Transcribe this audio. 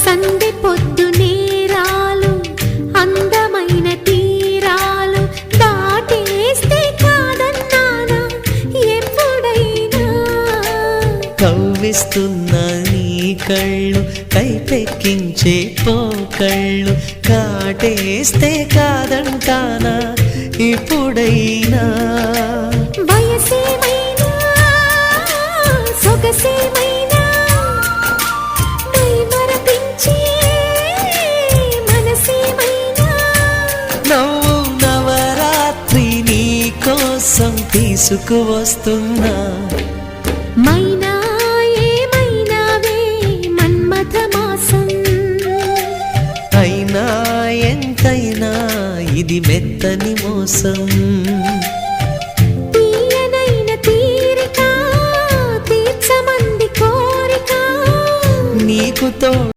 సందె పొద్దు నేరాలు అందమైన తీరాలు దాటేస్తే కాదన్నానా ఎప్పుడైనా కవ్విస్తున్న నీ కళ్ళు కైపెక్కించే పోకళ్ళు కాటేస్తే కాదంటానా ఇప్పుడైనా వయసేమైనా సొగసేమైనా మైమరపించే మనసేమైనా నవ్వు నవరాత్రి నీ కోసం తీసుకువస్తున్నా మైనా ఏమైనావే మన్మథ మాసం అయినా ఎంతైనా ఇది మెత్తని మోసం తీయనైన తీరిక తీర్చమంది కోరిక నీకు